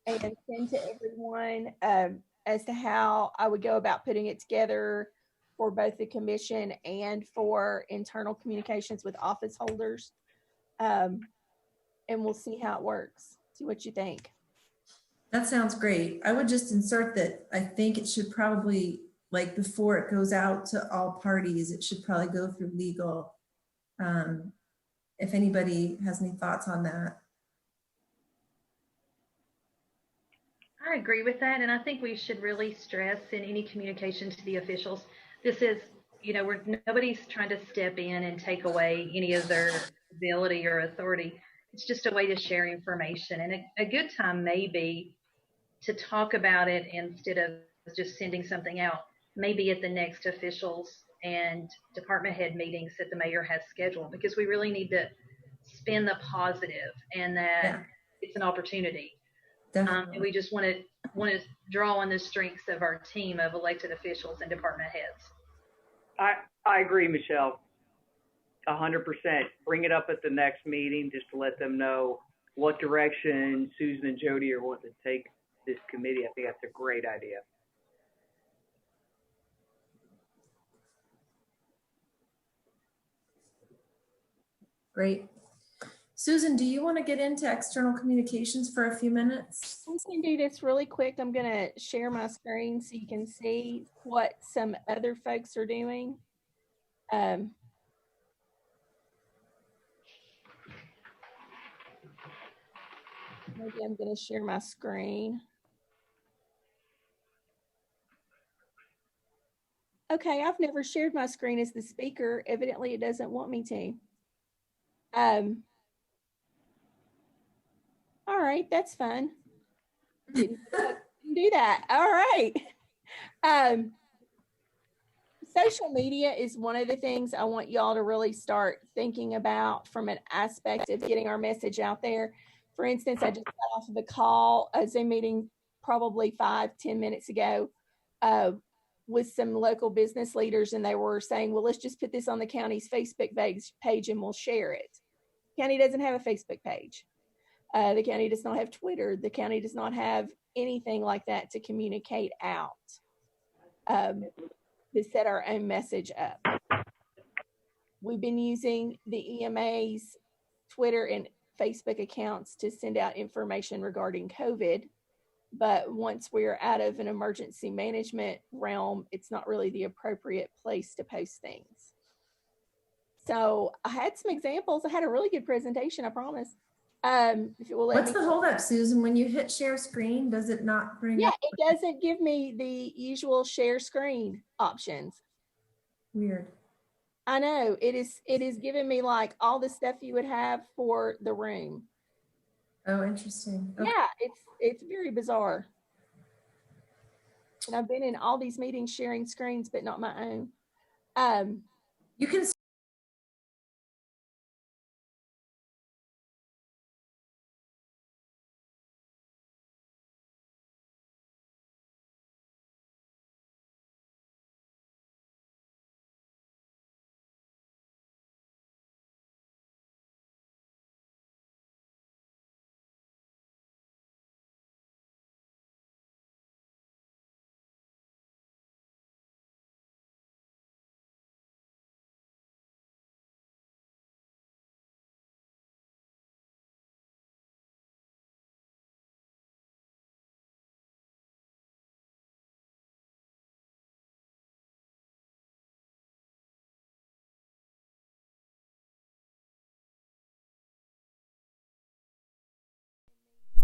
and send to everyone as to how I would go about putting it together for both the commission and for internal communications with office holders. And we'll see how it works. See what you think. That sounds great. I would just insert that I think it should probably, like before it goes out to all parties, it should probably go through legal. If anybody has any thoughts on that. I agree with that. And I think we should really stress in any communication to the officials, this is, nobody's trying to step in and take away any of their ability or authority. It's just a way to share information. And a good time may be to talk about it instead of just sending something out, maybe at the next officials and department head meetings that the mayor has scheduled, because we really need to spin the positive and that it's an opportunity. And we just want to draw on the strengths of our team of elected officials and department heads. I agree, Michelle. 100%. Bring it up at the next meeting just to let them know what direction Susan and Jody are wanting to take this committee. I think that's a great idea. Great. Susan, do you want to get into external communications for a few minutes? I'm going to do this really quick. I'm going to share my screen so you can see what some other folks are doing. Maybe I'm going to share my screen. Okay, I've never shared my screen as the speaker. Evidently, it doesn't want me to. All right, that's fun. Didn't do that. All right. Social media is one of the things I want y'all to really start thinking about from an aspect of getting our message out there. For instance, I just got off of a call, a Zoom meeting probably 5-10 minutes ago with some local business leaders, and they were saying, well, let's just put this on the county's Facebook page and we'll share it. The county doesn't have a Facebook page. The county does not have Twitter. The county does not have anything like that to communicate out, to set our own message up. We've been using the EMA's Twitter and Facebook accounts to send out information regarding COVID. But once we're out of an emergency management realm, it's not really the appropriate place to post things. So I had some examples. I had a really good presentation, I promise. If it will let What's me. the holdup, Susan? When you hit share screen, does it not bring Yeah, up? it doesn't give me the usual share screen options. Weird. I know it is giving me like all the stuff you would have for the room. Oh, interesting. Okay. Yeah, it's very bizarre. And I've been in all these meetings sharing screens, but not my own. You can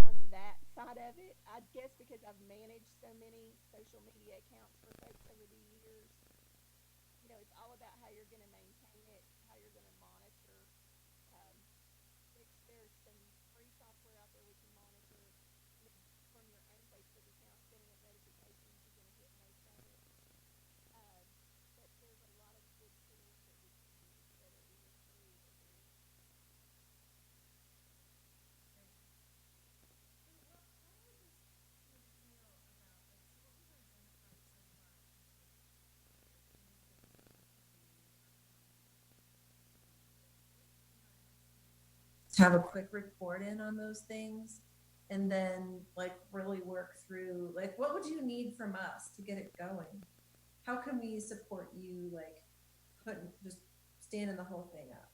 On that side of it, I guess because I've managed so many social media accounts for folks over the years, it's all about how you're going to maintain it, how you're going to monitor. Um, which there's some free software out there we can monitor from your own Facebook account, sending up notifications. You're going to get most of it. Um, but there's a lot of good tools that we can use that are either free or very. have a quick report in on those things and then like really work through like what would you need from us to get it going? How can we support you like just standing the whole thing up?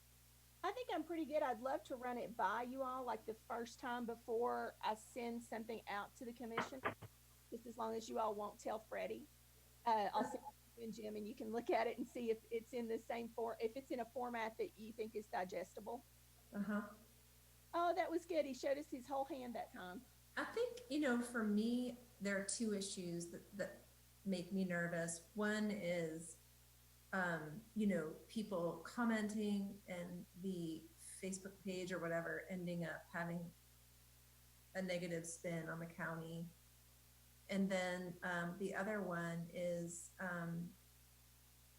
I think I'm pretty good. I'd love to run it by you all like the first time before I send something out to the commission, just as long as you all won't tell Freddie. I'll send it to you and Jim, and you can look at it and see if it's in the same if it's in a format that you think is digestible. Uh-huh. Oh, that was good. He showed us his whole hand that time. I think, for me, there are two issues that make me nervous. One is, people commenting and the Facebook page or whatever ending up having a negative spin on the county. And then the other one is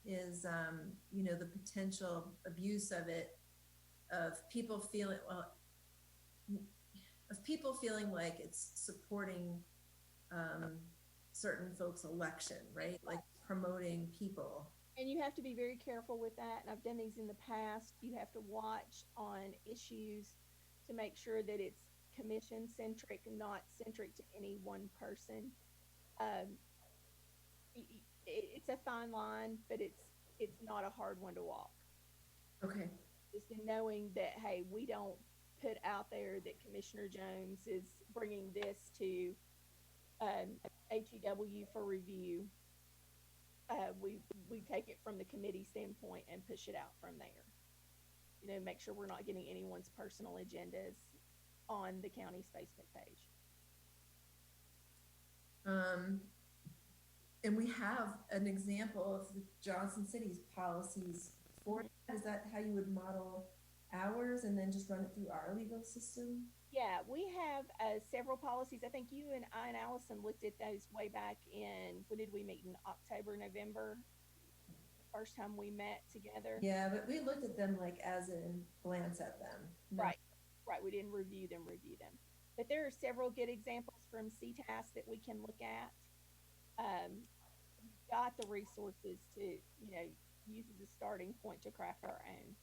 the potential abuse of it, of people feeling like it's supporting certain folks' election, right? Like promoting people. And you have to be very careful with that. And I've done these in the past. You have to watch on issues to make sure that it's commission centric, not centric to any one person. It's a fine line, but it's not a hard one to walk. Okay. Just in knowing that, hey, we don't put out there that Commissioner Jones is bringing this to HEW for review. We take it from the committee standpoint and push it out from there. Make sure we're not getting anyone's personal agendas on the county's Facebook page. And we have an example of the Johnson City's policies for that. Is that how you would model ours and then just run it through our legal system? Yeah, we have several policies. I think you and I and Allison looked at those way back in, when did we meet? In October, November? First time we met together. Yeah, but we looked at them like as in glance at them. Right. We didn't review them. But there are several good examples from CTAS that we can look at. We've got the resources to, use as a starting point to craft our own.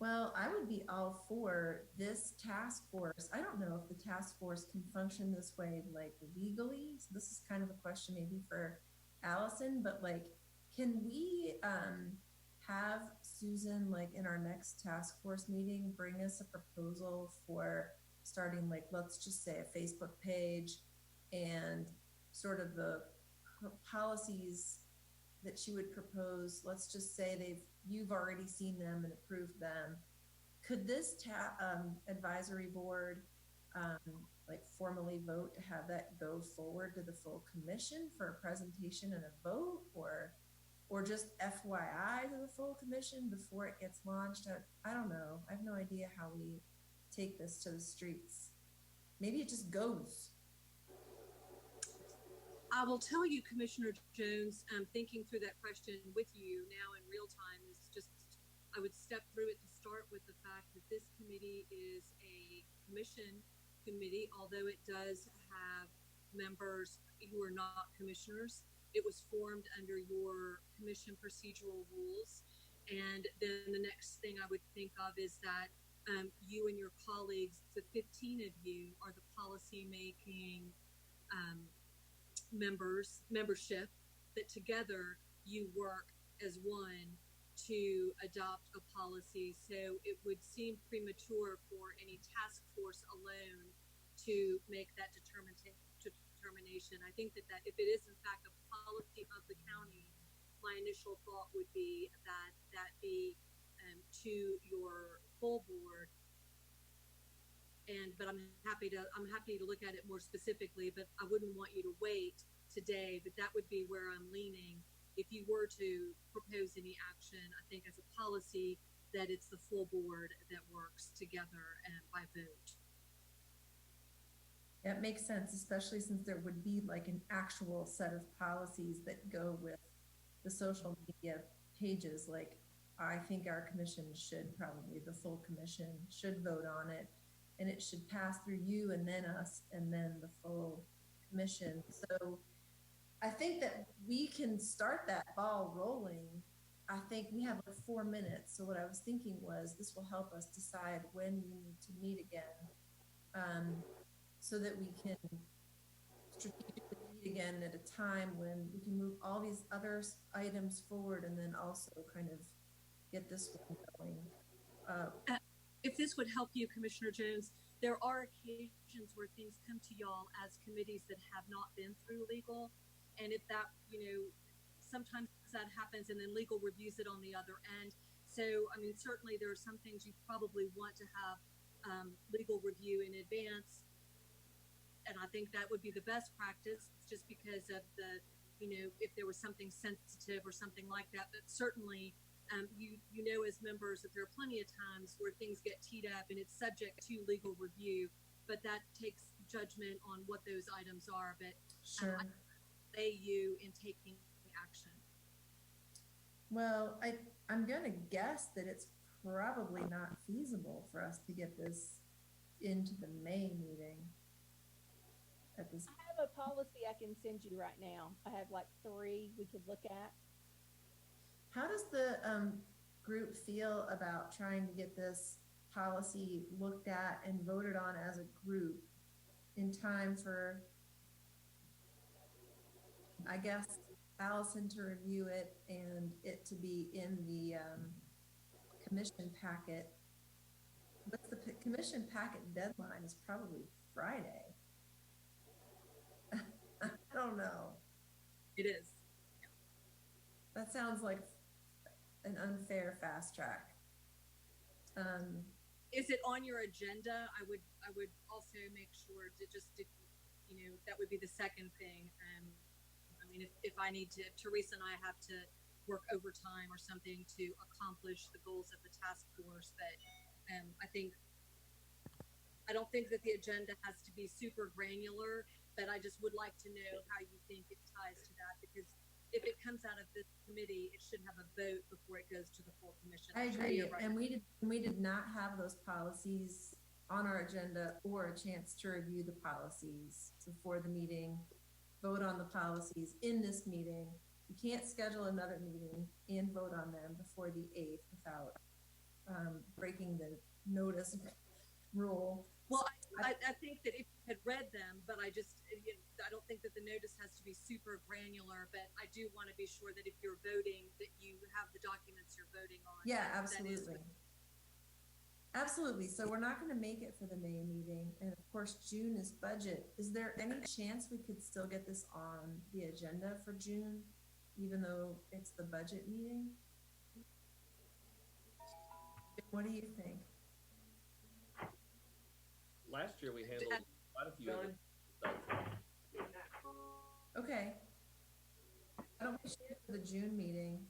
Well, I would be all for this task force. I don't know if the task force can function this way, like legally. So this is kind of a question maybe for Allison, but like, can we have Susan, like in our next task force meeting, bring us a proposal for starting, like, let's just say a Facebook page and sort of the policies that she would propose. Let's just say you've already seen them and approved them. Could this advisory board like formally vote to have that go forward to the full commission for a presentation and a vote, or just FYI to the full commission before it gets launched? I don't know. I have no idea how we take this to the streets. Maybe it just goes. I will tell you, Commissioner Jones, thinking through that question with you now in real time is just, I would step through it to start with the fact that this committee is a commission committee, although it does have members who are not commissioners. It was formed under your commission procedural rules. And then the next thing I would think of is that you and your colleagues, the 15 of you, are the policy making membership, that together you work as one to adopt a policy. So it would seem premature for any task force alone to make that determination. I think that if it is in fact a policy of the county, my initial thought would be that be to your full board. But I'm happy to look at it more specifically, but I wouldn't want you to wait today, but that would be where I'm leaning. If you were to propose any action, I think as a policy that it's the full board that works together and by vote. That makes sense, especially since there would be like an actual set of policies that go with the social media pages. Like, I think our commission should probably, the full commission should vote on it, and it should pass through you and then us and then the full commission. So I think that we can start that ball rolling. I think we have like 4 minutes. So what I was thinking was this will help us decide when we need to meet again, so that we can strategically meet again at a time when we can move all these other items forward and then also kind of get this one going. If this would help you, Commissioner Jones, there are occasions where things come to y'all as committees that have not been through legal. And if that, sometimes that happens and then legal reviews it on the other end. So, I mean, certainly there are some things you probably want to have legal review in advance. And I think that would be the best practice, just because of the, if there was something sensitive or something like that. But certainly, as members that there are plenty of times where things get teed up and it's subject to legal review, but that takes judgment on what those items are. But sure. I lay you in taking action. Well, I'm going to guess that it's probably not feasible for us to get this into the May meeting. I have a policy I can send you right now. I have like 3 we could look at. How does the group feel about trying to get this policy looked at and voted on as a group in time for, I guess, Allison to review it and it to be in the commission packet? But the commission packet deadline is probably Friday. I don't know. It is. That sounds like an unfair fast track. Is it on your agenda? I would also make sure to just, that would be the second thing. I mean, if I need to, Teresa and I have to work overtime or something to accomplish the goals of the task force. But I don't think that the agenda has to be super granular, but I just would like to know how you think it ties to that, because if it comes out of this committee, it should have a vote before it goes to the full commission. I agree. And we did not have those policies on our agenda or a chance to review the policies before the meeting, vote on the policies in this meeting. You can't schedule another meeting and vote on them before the 8th without breaking the notice rule. Well, I think that if you had read them, but I don't think that the notice has to be super granular, but I do want to be sure that if you're voting, that you have the documents you're voting on. Yeah, That is- absolutely. Absolutely. So we're not going to make it for the May meeting. And of course, June is budget. Is there any chance we could still get this on the agenda for June, even though it's the budget meeting? What do you think? Last year we handled quite a few of Done. the stuff. Okay. Why don't we shoot for the June meeting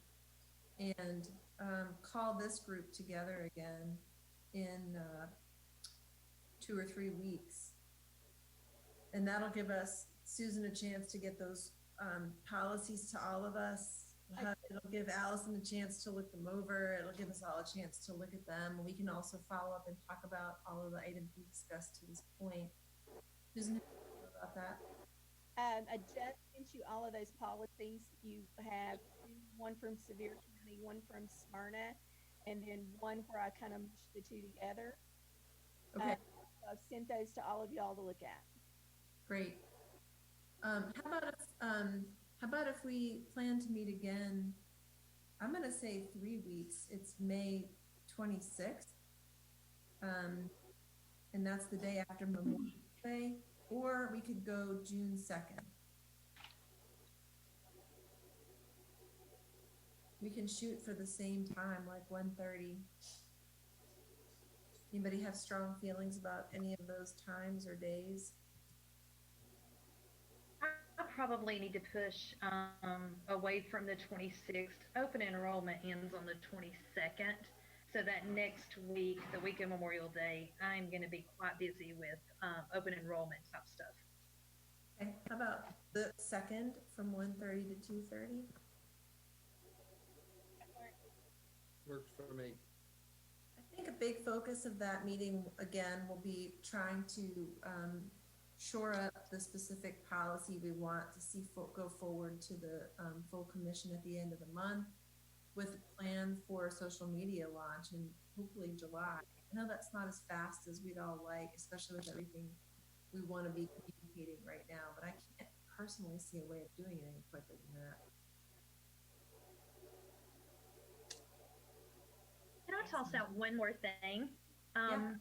and call this group together again in 2 or 3 weeks. And that'll give us, Susan, a chance to get those policies to all of us. It'll give Allison a chance to look them over. It'll give us all a chance to look at them. We can also follow up and talk about all of the items we discussed to this point. Susan, about that? I just sent you all of those policies. You have one from Sevier County, one from Smyrna, and then one where I kind of mushed the two together. Okay, So I've sent those to all of y'all to look at. great. How about if we plan to meet again? I'm going to say 3 weeks. It's May 26th. And that's the day after Memorial Day, or we could go June 2nd. We can shoot for the same time, like 1:30. Anybody have strong feelings about any of those times or days? I probably need to push away from the 26th. Open enrollment ends on the 22nd. So that next week, the week of Memorial Day, I'm going to be quite busy with open enrollment type stuff. Okay, how about the 2nd from 1:30 to 2:30? Works for me. I think a big focus of that meeting, again, will be trying to shore up the specific policy we want to see go forward to the full commission at the end of the month with a plan for a social media launch in hopefully July. I know that's not as fast as we'd all like, especially with everything we want to be communicating right now, but I can't personally see a way of doing it any quicker than that. Can I toss out one more thing? Yeah.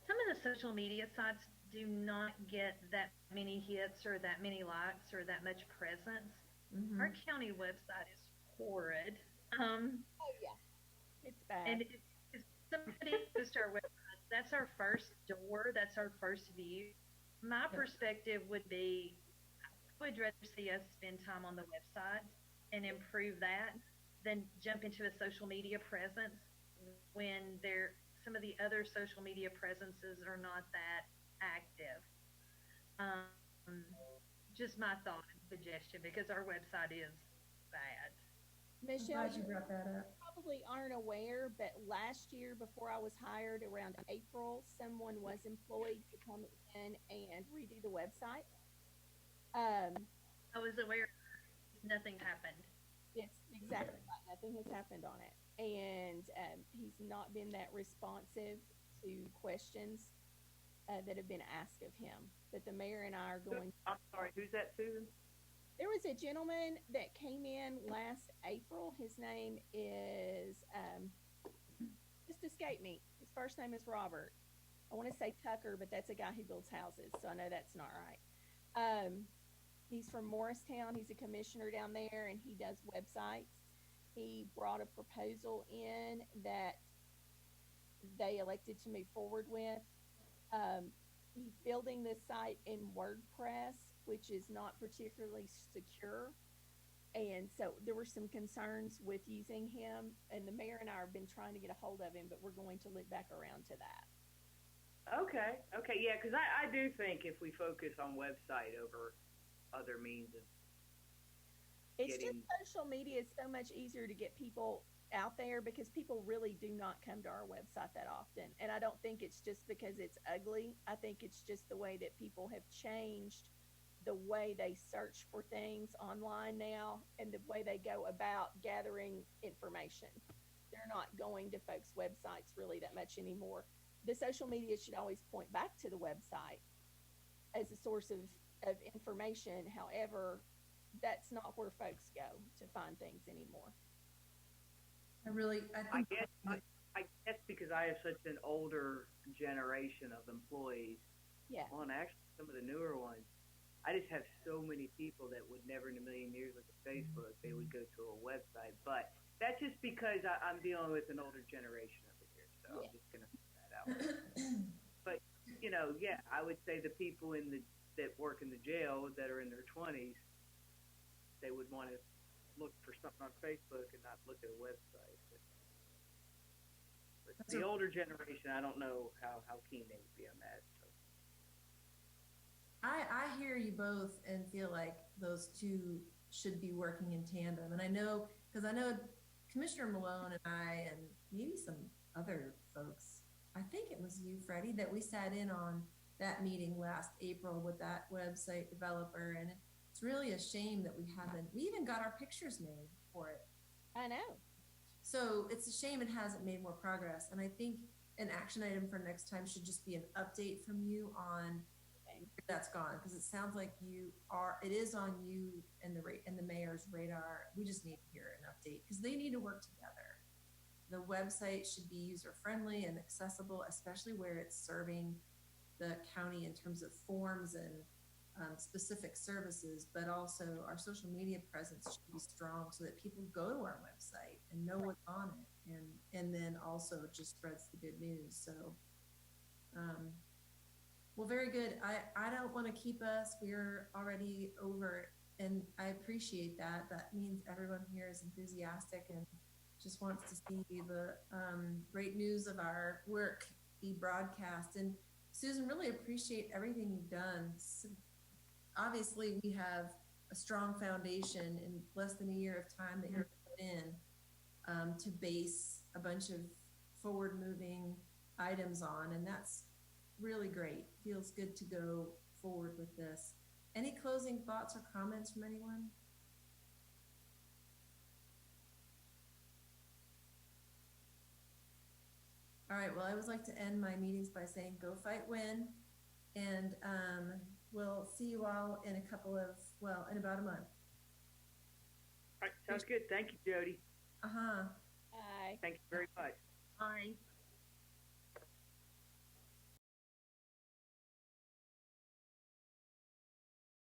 Some of the social media sites do not get that many hits or that many likes or that much presence. Mhm. Our county website is horrid. Oh yeah, it's bad. And if somebody goes to our website, that's our first door, that's our first view. My perspective would be, I would rather see us spend time on the website and improve that than jump into a social media presence when some of the other social media presences are not that active. Just my thought and suggestion, because our website is bad. I'm Michelle, glad you brought that up. probably aren't aware, but last year before I was hired around April, someone was employed to come in and redo the website. I was aware nothing happened. It's exactly right. Nothing has happened on it. And he's not been that responsive to questions that have been asked of him. But the mayor and I are going. I'm sorry, who's that, Susan? There was a gentleman that came in last April. His name is, just escaped me. His first name is Robert. I want to say Tucker, but that's a guy who builds houses, so I know that's not right. He's from Morristown. He's a commissioner down there, and he does websites. He brought a proposal in that they elected to move forward with. He's building this site in WordPress, which is not particularly secure. And so there were some concerns with using him, and the mayor and I have been trying to get a hold of him, but we're going to loop back around to that. Okay, yeah, because I do think if we focus on website over other means of It's getting- just social media is so much easier to get people out there because people really do not come to our website that often. And I don't think it's just because it's ugly. I think it's just the way that people have changed the way they search for things online now and the way they go about gathering information. They're not going to folks' websites really that much anymore. the social media should always point back to the website as a source of information. However, that's not where folks go to find things anymore. I I think guess because I have such an older generation of employees, Yeah. well, and actually some of the newer ones, I just have so many people that would never in a million years look at Facebook. They would go to a website. But that's just because I'm dealing with an older generation over here. So Yeah. I'm just going to put that out. But, you know, yeah, I would say the people that work in the jail that are in their 20s, they would want to look for something on Facebook and not look at a website. But the older generation, I don't know how keen they would be on that. So. I hear you both and feel like those two should be working in tandem. And I know, because I know Commissioner Malone and I, and maybe some other folks, I think it was you, Freddie, that we sat in on that meeting last April with that website developer. And it's really a shame that we even got our pictures made for it. I know. So it's a shame it hasn't made more progress. And I think an action item for next time should just be an update from you on that's gone, because it sounds like it is on you and the mayor's radar. We just need to hear an update because they need to work together. The website should be user friendly and accessible, especially where it's serving the county in terms of forms and specific services, but also our social media presence should be strong so that people go to our website and know what's on it, and then also it just spreads the good news. So well, very good. I don't want to keep us. We're already over, and I appreciate that. That means everyone here is enthusiastic and just wants to see the great news of our work be broadcast. And Susan, really appreciate everything you've done. So obviously, we have a strong foundation in less than a year of time that you're put in to base a bunch of forward-moving items on, and that's really great. Feels good to go forward with this. Any closing thoughts or comments from anyone? All right, well, I always like to end my meetings by saying go fight win, and we'll see you all in in about a month. All right, sounds good. Thank you, Jody. Bye. Thank you very much. Bye.